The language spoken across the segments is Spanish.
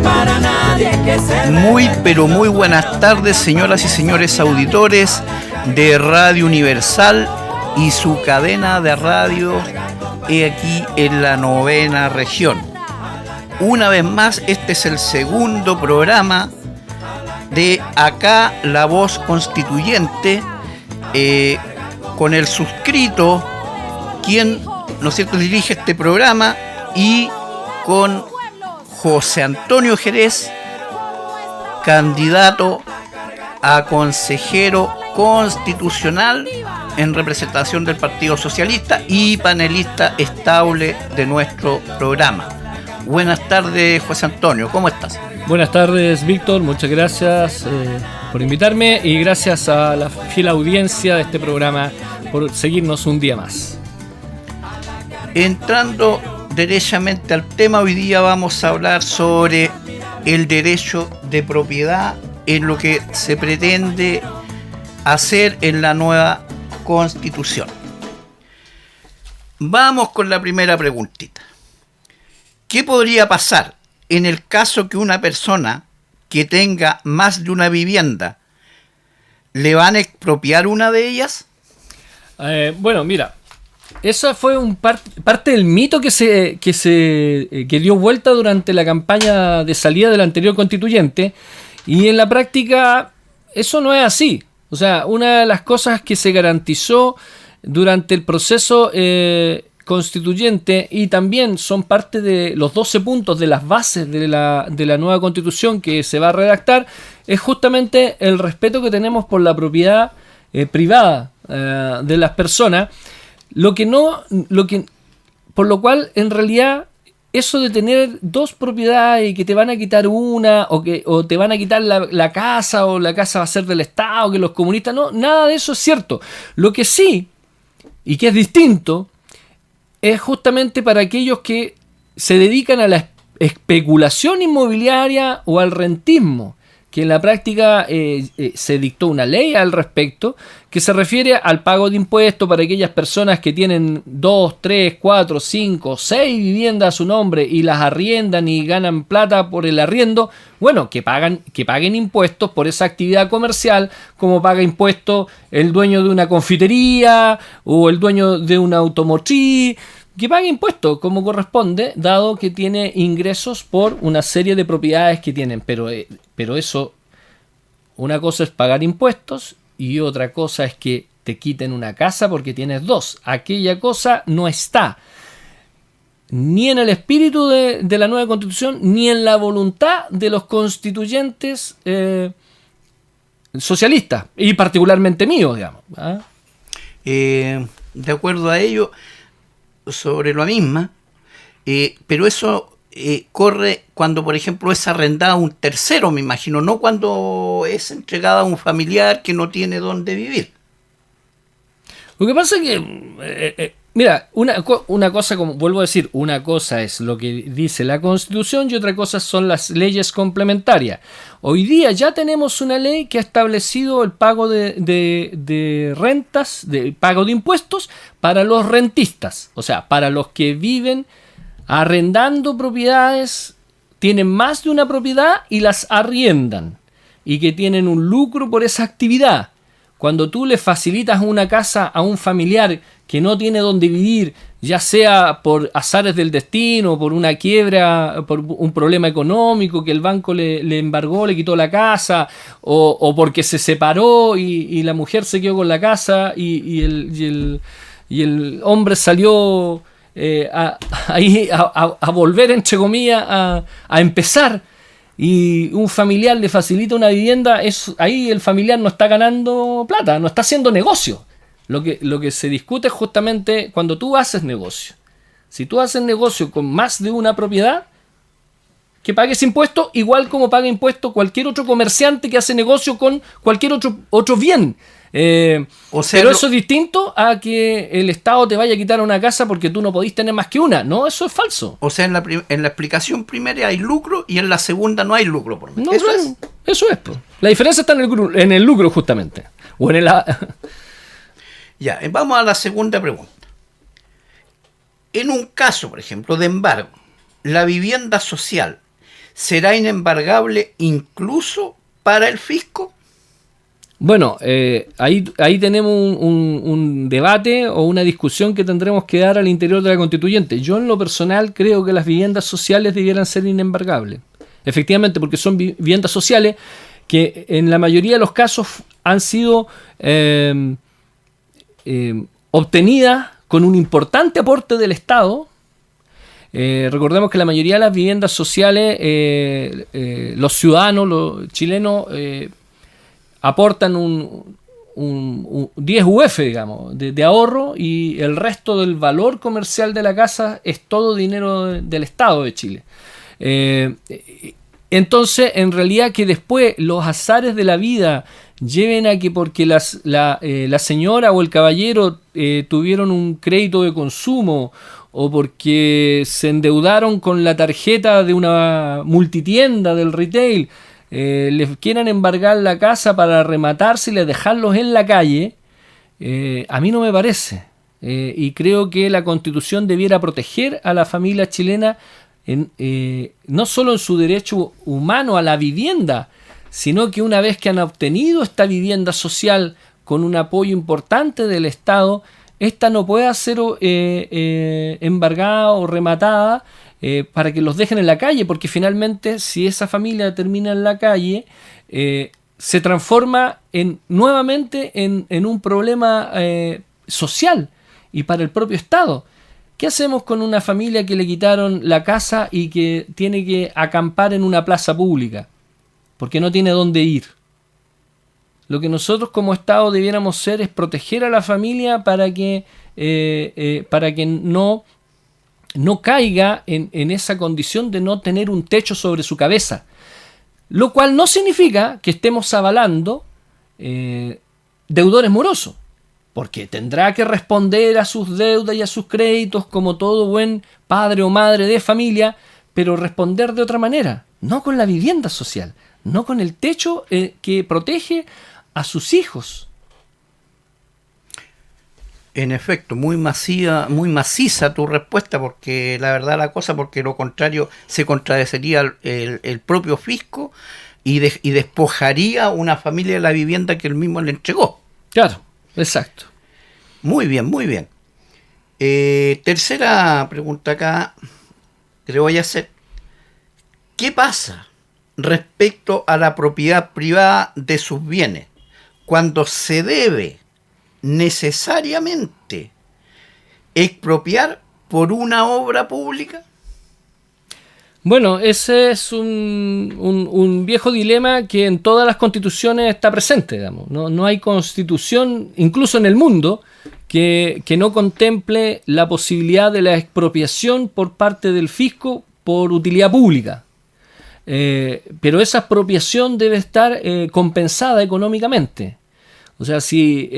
para nadie que se Muy, pero muy buenas tardes, señoras y señores auditores de Radio Universal y su cadena de radio aquí en la 9ª región. Una vez más, este es el segundo programa de Acá la Voz Constituyente, con el suscrito, quien, ¿no es cierto?, dirige este programa, y con José Antonio Jerez, candidato a consejero constitucional en representación del Partido Socialista y panelista estable de nuestro programa. Buenas tardes, José Antonio, ¿cómo estás? Buenas tardes, Víctor, muchas gracias por invitarme y gracias a la fiel audiencia de este programa por seguirnos un día más. Entrando derechamente al tema, hoy día vamos a hablar sobre el derecho de propiedad en lo que se pretende hacer en la nueva Constitución. Vamos con la primera preguntita. ¿Qué podría pasar en el caso que una persona que tenga más de una vivienda le van a expropiar una de ellas? Bueno, mira, esa fue parte del mito que dio vuelta durante la campaña de salida del anterior constituyente, y en la práctica eso no es así. O sea, una de las cosas que se garantizó durante el proceso constituyente, y también son parte de los 12 puntos de las bases de la nueva constitución que se va a redactar, es justamente el respeto que tenemos por la propiedad privada de las personas, por lo cual en realidad eso de tener dos propiedades y que te van a quitar una o te van a quitar la casa, o la casa va a ser del Estado, que los comunistas, no, nada de eso es cierto. Lo que sí, y que es distinto, es justamente para aquellos que se dedican a la especulación inmobiliaria o al rentismo, que en la práctica se dictó una ley al respecto, que se refiere al pago de impuestos para aquellas personas que tienen 2, 3, 4, 5, 6 viviendas a su nombre y las arriendan y ganan plata por el arriendo. Bueno, que paguen impuestos por esa actividad comercial, como paga impuestos el dueño de una confitería o el dueño de una automotriz. Que pague impuestos como corresponde, dado que tiene ingresos por una serie de propiedades que tienen. Pero eso, una cosa es pagar impuestos y otra cosa es que te quiten una casa porque tienes dos. Aquella cosa no está ni en el espíritu de la nueva Constitución, ni en la voluntad de los constituyentes socialistas, y particularmente míos, digamos. De acuerdo a ello, sobre lo misma, pero eso corre cuando, por ejemplo, es arrendada a un tercero, me imagino, no cuando es entregada a un familiar que no tiene dónde vivir. Lo que pasa es que, mira, una cosa, como vuelvo a decir, una cosa es lo que dice la Constitución y otra cosa son las leyes complementarias. Hoy día ya tenemos una ley que ha establecido el pago de rentas, de pago de impuestos para los rentistas, o sea, para los que viven arrendando propiedades, tienen más de una propiedad y las arriendan, y que tienen un lucro por esa actividad. Cuando tú le facilitas una casa a un familiar que no tiene dónde vivir, ya sea por azares del destino, por una quiebra, por un problema económico que el banco le embargó, le quitó la casa, o porque se separó y la mujer se quedó con la casa y el hombre salió a volver, entre comillas, a empezar, y un familiar le facilita una vivienda, ahí el familiar no está ganando plata, no está haciendo negocio. Lo que se discute es justamente cuando tú haces negocio. Si tú haces negocio con más de una propiedad, que pagues impuestos igual como paga impuestos cualquier otro comerciante que hace negocio con cualquier otro bien. Pero eso es distinto a que el Estado te vaya a quitar una casa porque tú no podís tener más que una. No, eso es falso. O sea, en la explicación primera hay lucro y en la segunda no hay lucro. Por no, eso es. Pues. La diferencia está en el lucro, justamente. O en el... Ya, vamos a la segunda pregunta. En un caso, por ejemplo, de embargo, la vivienda social será inembargable incluso para el fisco. Bueno, ahí tenemos un debate o una discusión que tendremos que dar al interior de la constituyente. Yo en lo personal creo que las viviendas sociales debieran ser inembargables. Efectivamente, porque son viviendas sociales que en la mayoría de los casos han sido obtenidas con un importante aporte del Estado. Recordemos que la mayoría de las viviendas sociales, los ciudadanos, los chilenos, aportan un 10 UF, digamos, de ahorro, y el resto del valor comercial de la casa es todo dinero del Estado de Chile. Entonces, en realidad, que después los azares de la vida lleven a que porque la señora o el caballero tuvieron un crédito de consumo o porque se endeudaron con la tarjeta de una multitienda del retail, les quieran embargar la casa para rematarse y dejarlos en la calle, a mí no me parece. Y creo que la Constitución debiera proteger a la familia chilena no solo en su derecho humano a la vivienda, sino que una vez que han obtenido esta vivienda social con un apoyo importante del Estado, esta no pueda ser embargada o rematada para que los dejen en la calle, porque finalmente si esa familia termina en la calle, se transforma nuevamente en un problema social y para el propio Estado. ¿Qué hacemos con una familia que le quitaron la casa y que tiene que acampar en una plaza pública porque no tiene dónde ir? Lo que nosotros como Estado debiéramos hacer es proteger a la familia para que no caiga en esa condición de no tener un techo sobre su cabeza. Lo cual no significa que estemos avalando deudores morosos, porque tendrá que responder a sus deudas y a sus créditos como todo buen padre o madre de familia, pero responder de otra manera, no con la vivienda social, no con el techo que protege a sus hijos. En efecto, muy maciza tu respuesta, porque la verdad la cosa, porque lo contrario se contradeciría el propio fisco y despojaría a una familia de la vivienda que él mismo le entregó. Claro, exacto. Muy bien, muy bien. Tercera pregunta acá que le voy a hacer. ¿Qué pasa respecto a la propiedad privada de sus bienes cuando se debe necesariamente expropiar por una obra pública? Bueno, ese es un viejo dilema que en todas las constituciones está presente, digamos. No hay constitución, incluso en el mundo, que no contemple la posibilidad de la expropiación por parte del fisco por utilidad pública. Pero esa expropiación debe estar compensada económicamente. O sea, si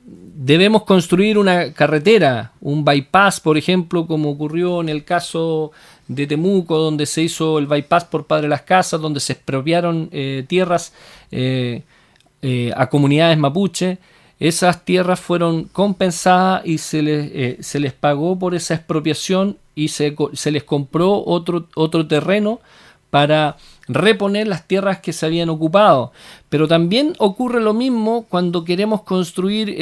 debemos construir una carretera, un bypass, por ejemplo, como ocurrió en el caso de Temuco, donde se hizo el bypass por Padre Las Casas, donde se expropiaron tierras a comunidades mapuche, esas tierras fueron compensadas y se les pagó por esa expropiación y se les compró otro terreno para reponer las tierras que se habían ocupado. Pero también ocurre lo mismo cuando queremos construir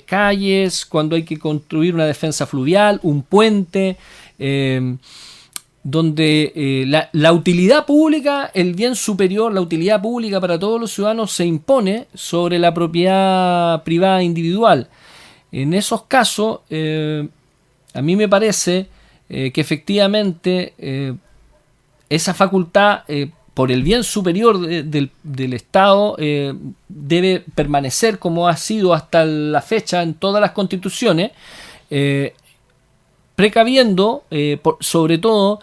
calles, cuando hay que construir una defensa fluvial, un puente, donde la utilidad pública, el bien superior, la utilidad pública para todos los ciudadanos se impone sobre la propiedad privada individual. En esos casos, a mí me parece que efectivamente esa facultad, por el bien superior del Estado, debe permanecer como ha sido hasta la fecha en todas las constituciones, precaviendo sobre todo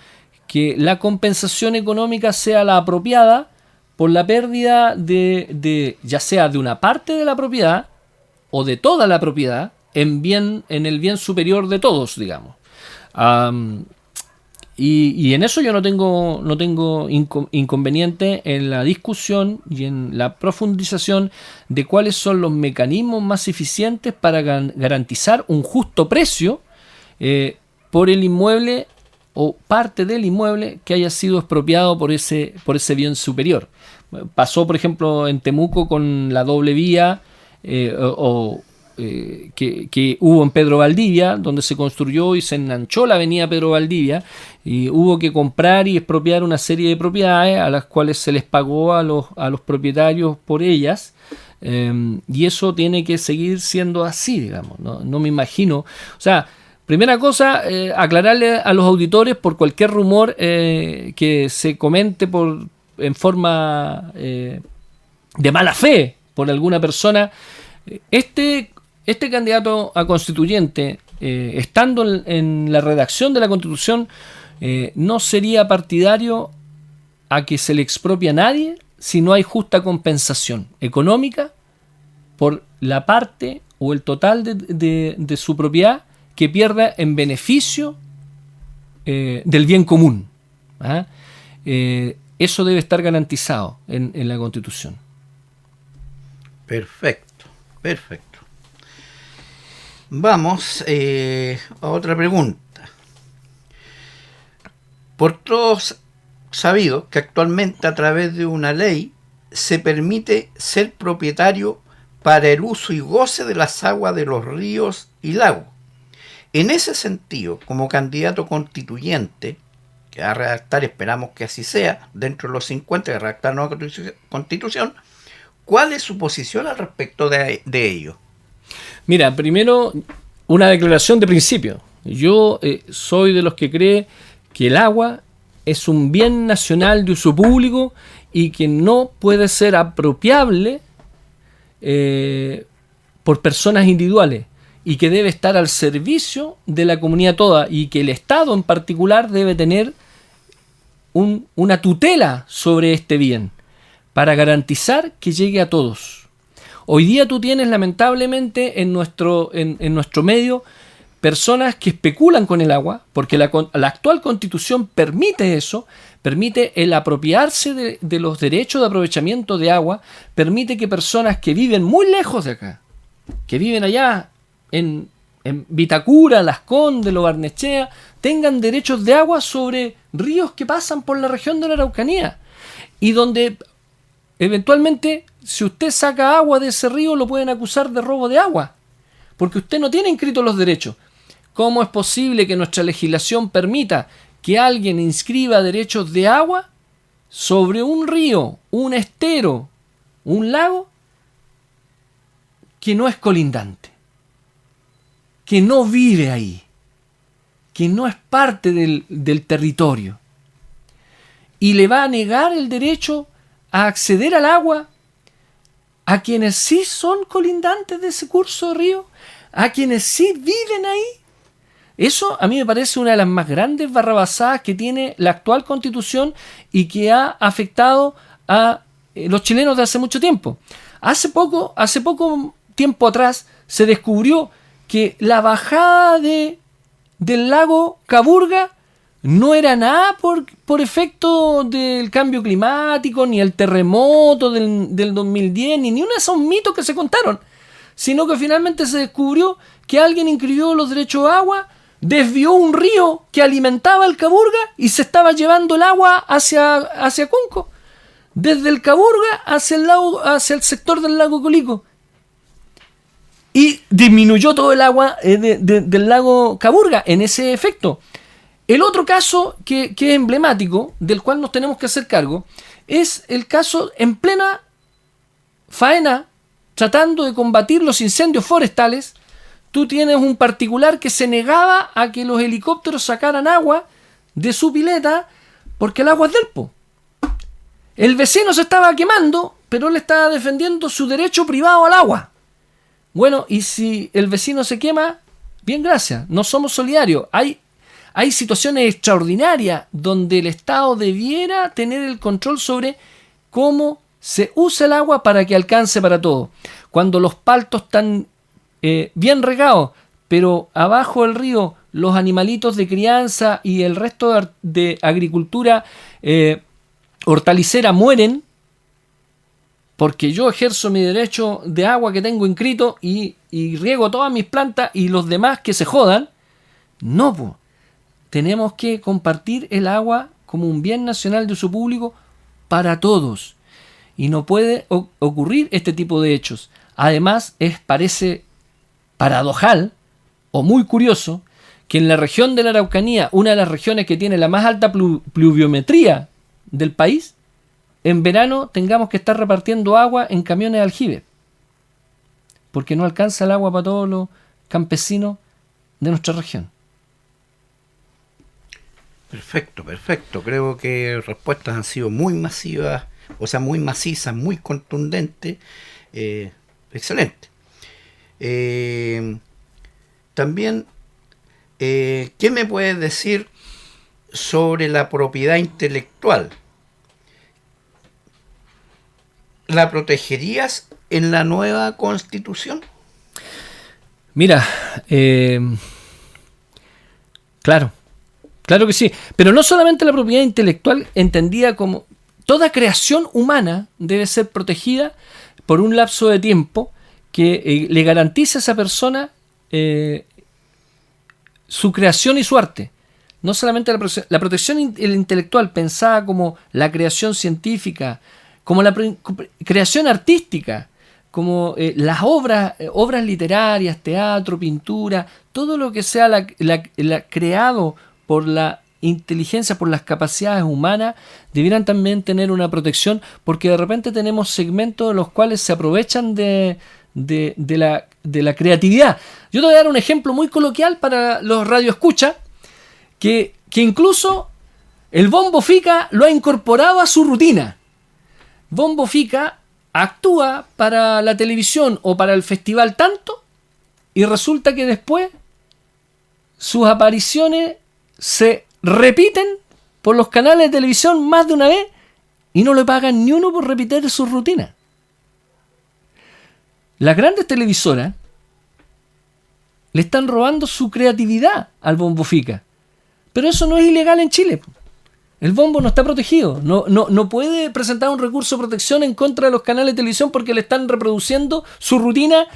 que la compensación económica sea la apropiada por la pérdida de ya sea de una parte de la propiedad o de toda la propiedad en el bien superior de todos, digamos. Y en eso yo no tengo inconveniente en la discusión y en la profundización de cuáles son los mecanismos más eficientes para garantizar un justo precio por el inmueble o parte del inmueble que haya sido expropiado por ese bien superior. Pasó, por ejemplo, en Temuco con la doble vía que hubo en Pedro Valdivia, donde se construyó y se enanchó la avenida Pedro Valdivia, y hubo que comprar y expropiar una serie de propiedades a las cuales se les pagó a los propietarios por ellas, y eso tiene que seguir siendo así, digamos. No me imagino. O sea, primera cosa, aclararle a los auditores por cualquier rumor que se comente en forma de mala fe por alguna persona. Este candidato a constituyente, estando en la redacción de la Constitución, no sería partidario a que se le expropie a nadie si no hay justa compensación económica por la parte o el total de su propiedad que pierda en beneficio del bien común. ¿Ah? Eso debe estar garantizado en la Constitución. Perfecto. Vamos a otra pregunta. Por todos sabido que actualmente a través de una ley se permite ser propietario para el uso y goce de las aguas de los ríos y lagos. En ese sentido, como candidato constituyente, que va a redactar, esperamos que así sea, dentro de los 50 de redactar nueva constitución, ¿cuál es su posición al respecto de ello? Mira, primero, una declaración de principio. Yo soy de los que cree que el agua es un bien nacional de uso público y que no puede ser apropiable por personas individuales, y que debe estar al servicio de la comunidad toda, y que el Estado en particular debe tener una tutela sobre este bien para garantizar que llegue a todos. Hoy día tú tienes lamentablemente en nuestro medio personas que especulan con el agua, porque la actual Constitución permite eso, permite el apropiarse de los derechos de aprovechamiento de agua, permite que personas que viven muy lejos de acá, que viven allá en Vitacura, Las Condes, Lo Barnechea, tengan derechos de agua sobre ríos que pasan por la región de la Araucanía, y donde eventualmente, si usted saca agua de ese río, lo pueden acusar de robo de agua, porque usted no tiene inscritos los derechos. ¿Cómo es posible que nuestra legislación permita que alguien inscriba derechos de agua sobre un río, un estero, un lago que no es colindante, que no vive ahí, que no es parte del territorio, y le va a negar el derecho a acceder al agua a quienes sí son colindantes de ese curso de río, a quienes sí viven ahí? Eso a mí me parece una de las más grandes barrabasadas que tiene la actual Constitución y que ha afectado a los chilenos de hace mucho tiempo. Hace poco tiempo atrás se descubrió que la bajada del lago Caburga no era nada por efecto del cambio climático, ni el terremoto del 2010, ni uno de esos mitos que se contaron, sino que finalmente se descubrió que alguien inscribió los derechos de agua, desvió un río que alimentaba el Caburga y se estaba llevando el agua hacia Conco, desde el Caburga hacia el sector del lago Colico, y disminuyó todo el agua del lago Caburga en ese efecto. El otro caso que es emblemático, del cual nos tenemos que hacer cargo, es el caso en plena faena, tratando de combatir los incendios forestales. Tú tienes un particular que se negaba a que los helicópteros sacaran agua de su pileta porque el agua es del po. El vecino se estaba quemando, pero él estaba defendiendo su derecho privado al agua. Bueno, y si el vecino se quema, bien, gracias, no somos solidarios. Hay situaciones extraordinarias donde el Estado debiera tener el control sobre cómo se usa el agua para que alcance para todo. Cuando los paltos están bien regados, pero abajo del río los animalitos de crianza y el resto de agricultura hortalicera mueren, porque yo ejerzo mi derecho de agua que tengo inscrito y riego todas mis plantas y los demás que se jodan. No, pues. tenemos que compartir el agua como un bien nacional de uso público para todos. Y no puede ocurrir este tipo de hechos. Además, parece paradojal o muy curioso que en la región de la Araucanía, una de las regiones que tiene la más alta pluviometría del país, en verano tengamos que estar repartiendo agua en camiones de aljibe, porque no alcanza el agua para todos los campesinos de nuestra región. Perfecto. Creo que respuestas han sido muy masivas, o sea, muy macizas, muy contundentes. Excelente. También, ¿qué me puedes decir sobre la propiedad intelectual? ¿La protegerías en la nueva Constitución? Mira, claro que sí, pero no solamente la propiedad intelectual entendida como toda creación humana debe ser protegida por un lapso de tiempo que le garantice a esa persona su creación y su arte. No solamente la protección intelectual pensada como la creación científica, como la creación artística, como las obras literarias, teatro, pintura, todo lo que sea creado por la inteligencia, por las capacidades humanas, debieran también tener una protección, porque de repente tenemos segmentos en los cuales se aprovechan de la creatividad. Yo te voy a dar un ejemplo muy coloquial para los radioescuchas, que incluso el Bombo Fica lo ha incorporado a su rutina. Bombo Fica actúa para la televisión o para el festival tanto, y resulta que después sus apariciones se repiten por los canales de televisión más de una vez y no le pagan ni uno por repetir sus rutinas. Las grandes televisoras le están robando su creatividad al Bombo Fica, pero eso no es ilegal en Chile. El Bombo no está protegido, no puede presentar un recurso de protección en contra de los canales de televisión porque le están reproduciendo su rutina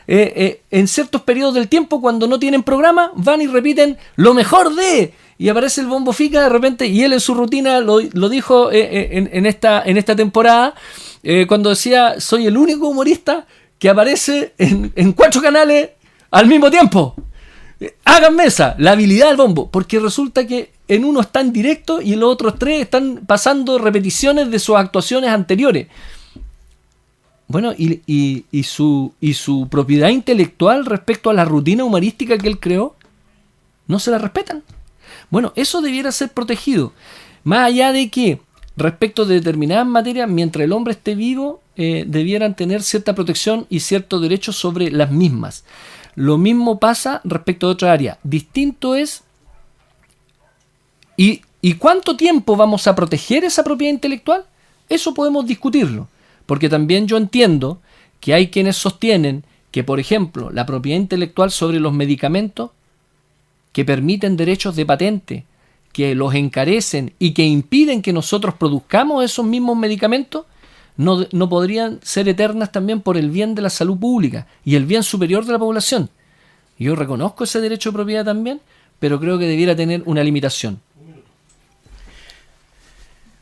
en ciertos periodos del tiempo. Cuando no tienen programa, van y repiten lo mejor de... Y aparece el Bombo Fica de repente, y él en su rutina lo dijo en esta temporada, cuando decía: soy el único humorista que aparece en 4 canales al mismo tiempo. Háganme esa, la habilidad del Bombo, porque resulta que en uno está en directo y en los otros 3 están pasando repeticiones de sus actuaciones anteriores. Bueno, y su propiedad intelectual respecto a la rutina humorística que él creó, no se la respetan. Bueno, eso debiera ser protegido. Más allá de que, respecto de determinadas materias, mientras el hombre esté vivo, debieran tener cierta protección y ciertos derechos sobre las mismas. Lo mismo pasa respecto de otra área. Distinto es... ¿Y cuánto tiempo vamos a proteger esa propiedad intelectual? Eso podemos discutirlo. Porque también yo entiendo que hay quienes sostienen que, por ejemplo, la propiedad intelectual sobre los medicamentos que permiten derechos de patente, que los encarecen y que impiden que nosotros produzcamos esos mismos medicamentos, no podrían ser eternas también por el bien de la salud pública y el bien superior de la población. Yo reconozco ese derecho de propiedad también, pero creo que debiera tener una limitación.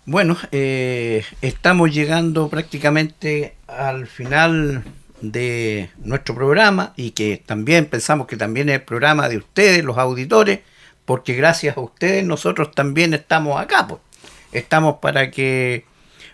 Bueno, estamos llegando prácticamente al final de nuestro programa, y que también pensamos que también es el programa de ustedes, los auditores, porque gracias a ustedes nosotros también estamos acá, pues. Estamos para que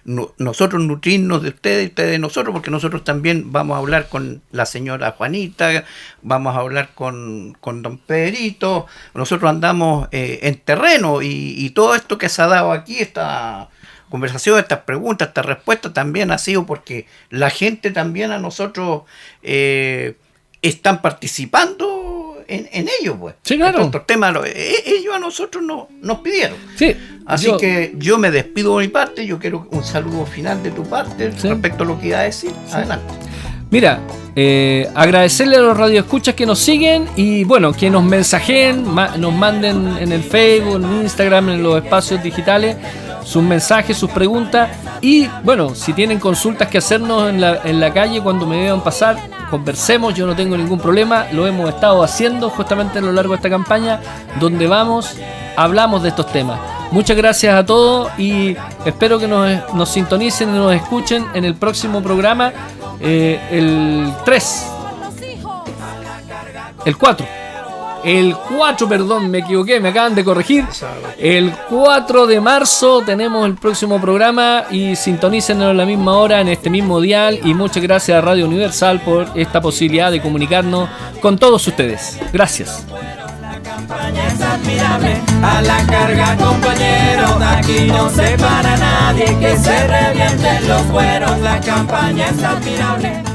nosotros nutrirnos de ustedes y ustedes de nosotros, porque nosotros también vamos a hablar con la señora Juanita, vamos a hablar con don Pedrito. Nosotros andamos en terreno, y todo esto que se ha dado aquí, esta conversación, estas preguntas, estas respuestas, también ha sido porque la gente también a nosotros están participando en ello, pues. Sí, claro. Estos temas ellos a nosotros nos pidieron. Sí. Así que yo me despido de mi parte. Yo quiero un saludo final de tu parte, sí, respecto a lo que iba a decir. Sí. Adelante. Mira, agradecerle a los radioescuchas que nos siguen y bueno, que nos mensajeen, nos manden en el Facebook, en Instagram, en los espacios digitales sus mensajes, sus preguntas y bueno, si tienen consultas que hacernos en la calle cuando me vean pasar, conversemos, yo no tengo ningún problema, lo hemos estado haciendo justamente a lo largo de esta campaña, donde vamos, hablamos de estos temas. Muchas gracias a todos y espero que nos sintonicen y nos escuchen en el próximo programa, el 4, perdón, me equivoqué, me acaban de corregir. El 4 de marzo tenemos el próximo programa y sintonícenos a la misma hora en este mismo dial. Y muchas gracias a Radio Universal por esta posibilidad de comunicarnos con todos ustedes. Gracias. La campaña es admirable, a la carga compañeros, aquí no se para nadie, que se revienten los cueros. La campaña es admirable.